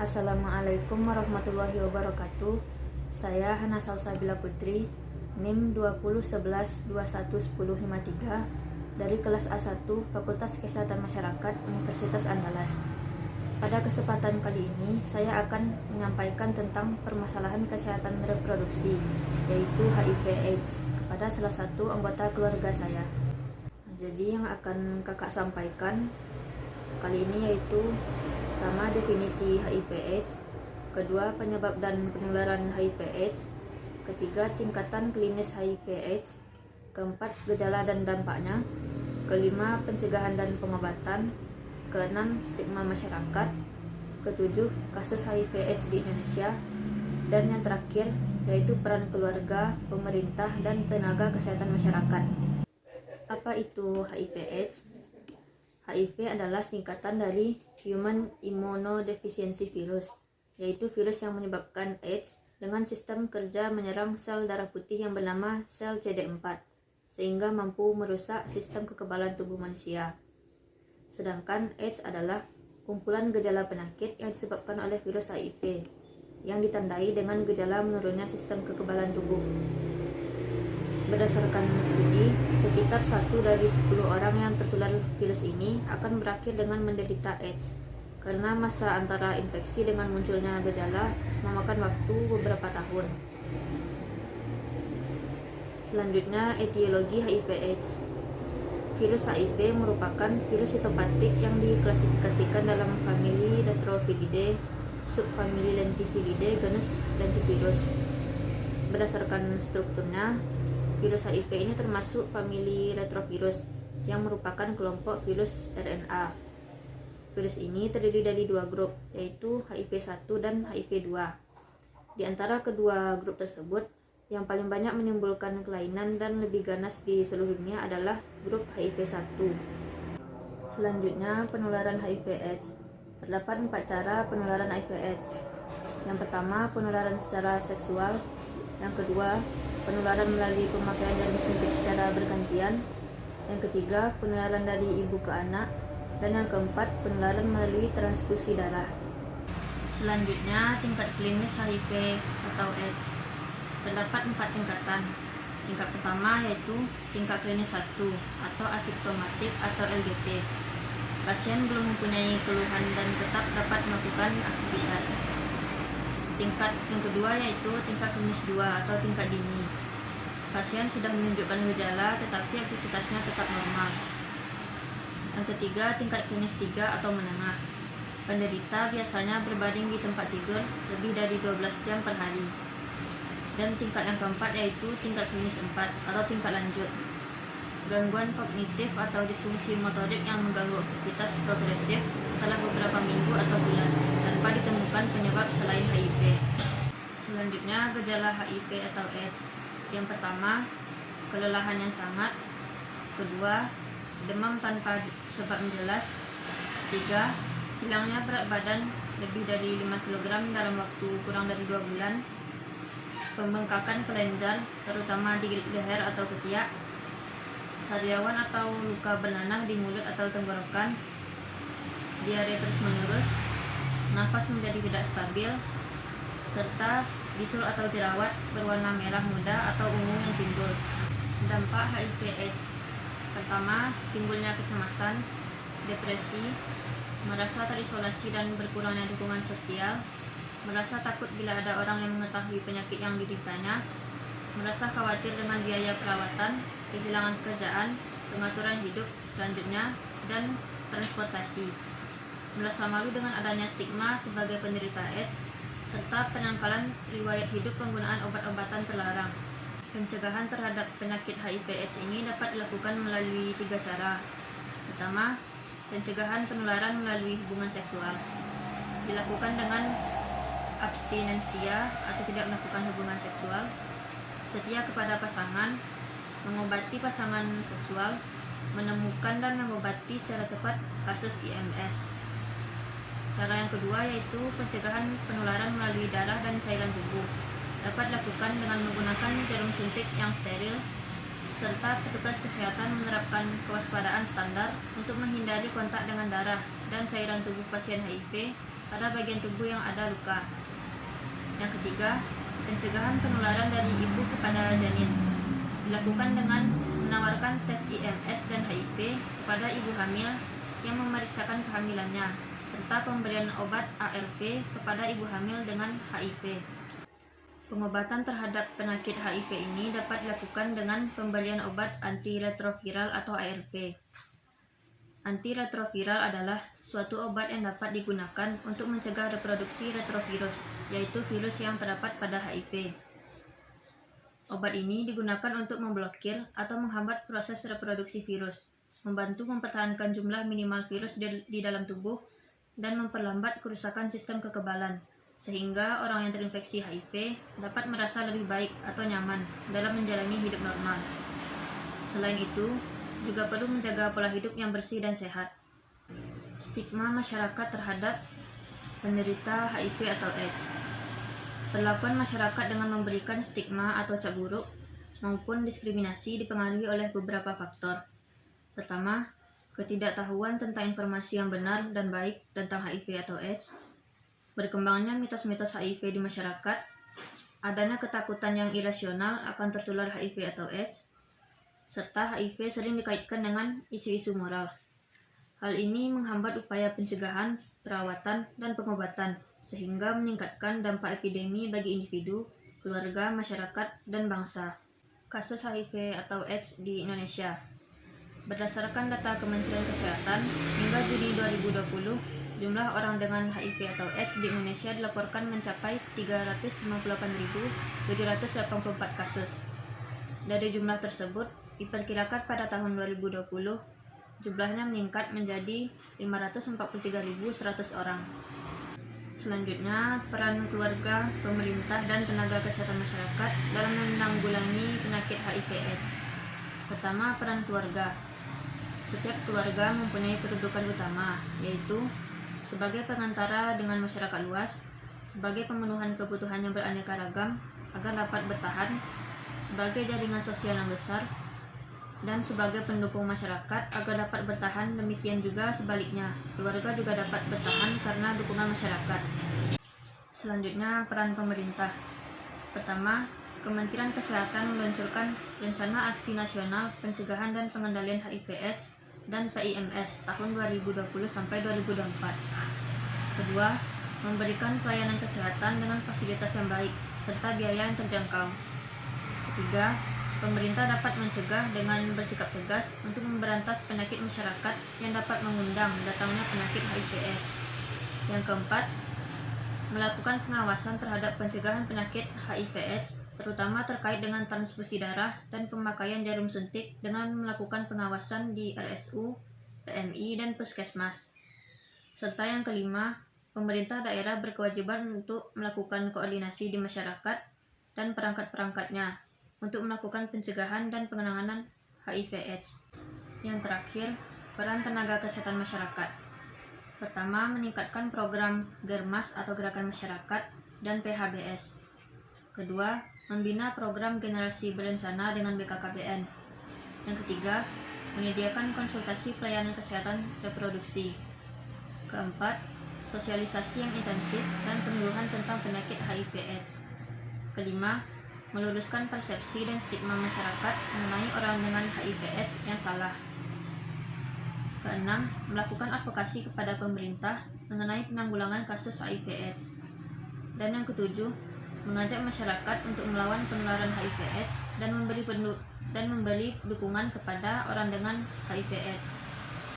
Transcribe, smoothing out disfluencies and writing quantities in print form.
Assalamualaikum warahmatullahi wabarakatuh. Saya Hana Salsabila Putri, NIM 2011211053 dari kelas A1 Fakultas Kesehatan Masyarakat Universitas Andalas. Pada kesempatan kali ini, saya akan menyampaikan tentang permasalahan kesehatan reproduksi, yaitu HIV/AIDS, kepada salah satu anggota keluarga saya. Jadi yang akan kakak sampaikan kali ini yaitu pertama, definisi HIV/AIDS, kedua, penyebab dan penularan HIV/AIDS, ketiga, tingkatan klinis HIV/AIDS, keempat, gejala dan dampaknya, kelima, pencegahan dan pengobatan, keenam, stigma masyarakat, ketujuh, kasus HIV/AIDS di Indonesia, dan yang terakhir yaitu peran keluarga, pemerintah, dan tenaga kesehatan masyarakat. Apa itu HIV/AIDS? HIV adalah singkatan dari Human Immunodeficiency Virus, yaitu virus yang menyebabkan AIDS dengan sistem kerja menyerang sel darah putih yang bernama sel CD4, sehingga mampu merusak sistem kekebalan tubuh manusia. Sedangkan AIDS adalah kumpulan gejala penyakit yang disebabkan oleh virus HIV, yang ditandai dengan gejala menurunnya sistem kekebalan tubuh. Berdasarkan studi, sekitar 1 dari 10 orang yang tertular virus ini akan berakhir dengan menderita AIDS, karena masa antara infeksi dengan munculnya gejala memakan waktu beberapa tahun. Selanjutnya, etiologi HIV/AIDS. Virus HIV merupakan virus sitopatik yang diklasifikasikan dalam famili Retrophididae, subfamili Lentiviridae, genus Lentivirus. Berdasarkan strukturnya, virus HIV ini termasuk famili retrovirus yang merupakan kelompok virus RNA. Virus ini terdiri dari 2 grup, yaitu HIV1 dan HIV2. Di antara kedua grup tersebut, yang paling banyak menimbulkan kelainan dan lebih ganas di seluruh dunia adalah grup HIV1. Selanjutnya, penularan HIV/AIDS. Terdapat 4 cara penularan HIV/AIDS. Yang pertama, penularan secara seksual. Yang kedua, penularan melalui pemakaian jarum suntik secara bergantian. Yang ketiga, penularan dari ibu ke anak. Dan yang keempat, penularan melalui transfusi darah. Selanjutnya, tingkat klinis HIV atau AIDS. Terdapat 4 tingkatan. Tingkat pertama yaitu tingkat klinis 1 atau asimptomatik atau LGP. Pasien belum mempunyai keluhan dan tetap dapat melakukan aktivitas. Tingkat yang kedua yaitu tingkat klinis 2 atau tingkat dini. Pasien sudah menunjukkan gejala tetapi aktivitasnya tetap normal. Yang ketiga, tingkat klinis 3 atau menengah. Penderita biasanya berbaring di tempat tidur lebih dari 12 jam per hari. Dan tingkat yang keempat yaitu tingkat klinis 4 atau tingkat lanjut. Gangguan kognitif atau disfungsi motorik yang mengganggu aktivitas progresif setelah beberapa minggu atau bulan tanpa ditemukan penyebab selain HIV. Selanjutnya, gejala HIV atau AIDS. Yang pertama, kelelahan yang sangat. Kedua, demam tanpa sebab jelas. Tiga, hilangnya berat badan lebih dari 5 kg dalam waktu kurang dari 2 bulan. Pembengkakan kelenjar, terutama di leher atau ketiak. Sariawan atau luka bernanah di mulut atau tenggorokan. Diare terus-menerus. Nafas menjadi tidak stabil. Serta bisul atau jerawat berwarna merah muda atau ungu yang timbul. Dampak HIV/AIDS. Pertama, timbulnya kecemasan, depresi, merasa terisolasi dan berkurangnya dukungan sosial, merasa takut bila ada orang yang mengetahui penyakit yang dideritanya, merasa khawatir dengan biaya perawatan, kehilangan pekerjaan, pengaturan hidup selanjutnya, dan transportasi. Merasa malu dengan adanya stigma sebagai penderita AIDS, serta penangkalan riwayat hidup penggunaan obat-obatan terlarang. Pencegahan terhadap penyakit HIV/AIDS ini dapat dilakukan melalui 3 cara. Pertama, pencegahan penularan melalui hubungan seksual. Dilakukan dengan abstinensia atau tidak melakukan hubungan seksual, setia kepada pasangan, mengobati pasangan seksual, menemukan dan mengobati secara cepat kasus IMS. Cara yang kedua yaitu pencegahan penularan melalui darah dan cairan tubuh. Dapat dilakukan dengan menggunakan jarum suntik yang steril, serta petugas kesehatan menerapkan kewaspadaan standar untuk menghindari kontak dengan darah dan cairan tubuh pasien HIV pada bagian tubuh yang ada luka. Yang ketiga, pencegahan penularan dari ibu kepada janin dilakukan dengan menawarkan tes IMS dan HIV kepada ibu hamil yang memeriksakan kehamilannya, serta pemberian obat ARV kepada ibu hamil dengan HIV. Pengobatan terhadap penyakit HIV ini dapat dilakukan dengan pemberian obat antiretroviral atau ARV. Antiretroviral adalah suatu obat yang dapat digunakan untuk mencegah reproduksi retrovirus, yaitu virus yang terdapat pada HIV. Obat ini digunakan untuk memblokir atau menghambat proses reproduksi virus, membantu mempertahankan jumlah minimal virus di dalam tubuh, dan memperlambat kerusakan sistem kekebalan, sehingga orang yang terinfeksi HIV dapat merasa lebih baik atau nyaman dalam menjalani hidup normal. Selain itu, juga perlu menjaga pola hidup yang bersih dan sehat. Stigma masyarakat terhadap penderita HIV atau AIDS. Perlakuan masyarakat dengan memberikan stigma atau cap buruk maupun diskriminasi dipengaruhi oleh beberapa faktor. Pertama, ketidaktahuan tentang informasi yang benar dan baik tentang HIV atau AIDS, berkembangnya mitos-mitos HIV di masyarakat, adanya ketakutan yang irasional akan tertular HIV atau AIDS, serta HIV sering dikaitkan dengan isu-isu moral. Hal ini menghambat upaya pencegahan, perawatan, dan pengobatan, sehingga meningkatkan dampak epidemi bagi individu, keluarga, masyarakat, dan bangsa. Kasus HIV atau AIDS di Indonesia. Berdasarkan data Kementerian Kesehatan, hingga Juli 2020, jumlah orang dengan HIV atau AIDS di Indonesia dilaporkan mencapai 358.784 kasus. Dari jumlah tersebut, diperkirakan pada tahun 2020, jumlahnya meningkat menjadi 543.100 orang. Selanjutnya, peran keluarga, pemerintah, dan tenaga kesehatan masyarakat dalam menanggulangi penyakit HIV/AIDS. Pertama, peran keluarga. Setiap keluarga mempunyai kedudukan utama, yaitu sebagai pengantara dengan masyarakat luas, sebagai pemenuhan kebutuhan yang beraneka ragam agar dapat bertahan, sebagai jaringan sosial yang besar, dan sebagai pendukung masyarakat agar dapat bertahan. Demikian juga sebaliknya, keluarga juga dapat bertahan karena dukungan masyarakat. Selanjutnya, peran pemerintah. Pertama, Kementerian Kesehatan meluncurkan Rencana Aksi Nasional Pencegahan dan Pengendalian HIV/AIDS dan PIMS tahun 2020 sampai 2024. Kedua, memberikan pelayanan kesehatan dengan fasilitas yang baik serta biaya yang terjangkau. Ketiga, pemerintah dapat mencegah dengan bersikap tegas untuk memberantas penyakit masyarakat yang dapat mengundang datangnya penyakit HIV/AIDS. Yang keempat, melakukan pengawasan terhadap pencegahan penyakit HIV/AIDS, terutama terkait dengan transfusi darah dan pemakaian jarum suntik dengan melakukan pengawasan di RSU, PMI, dan Puskesmas. Serta yang kelima, pemerintah daerah berkewajiban untuk melakukan koordinasi di masyarakat dan perangkat-perangkatnya untuk melakukan pencegahan dan penanganan HIV/AIDS. Yang terakhir, peran tenaga kesehatan masyarakat. Pertama, meningkatkan program Germas atau Gerakan Masyarakat dan PHBS. Kedua, membina program generasi berencana dengan BKKBN. Yang ketiga, menyediakan konsultasi pelayanan kesehatan reproduksi. Keempat, sosialisasi yang intensif dan penyuluhan tentang penyakit HIV/AIDS. Kelima, meluruskan persepsi dan stigma masyarakat mengenai orang dengan HIV/AIDS yang salah. Keenam, melakukan advokasi kepada pemerintah mengenai penanggulangan kasus HIV/AIDS. Dan yang ketujuh, mengajak masyarakat untuk melawan penularan HIV/AIDS dan memberi dukungan kepada orang dengan HIV/AIDS.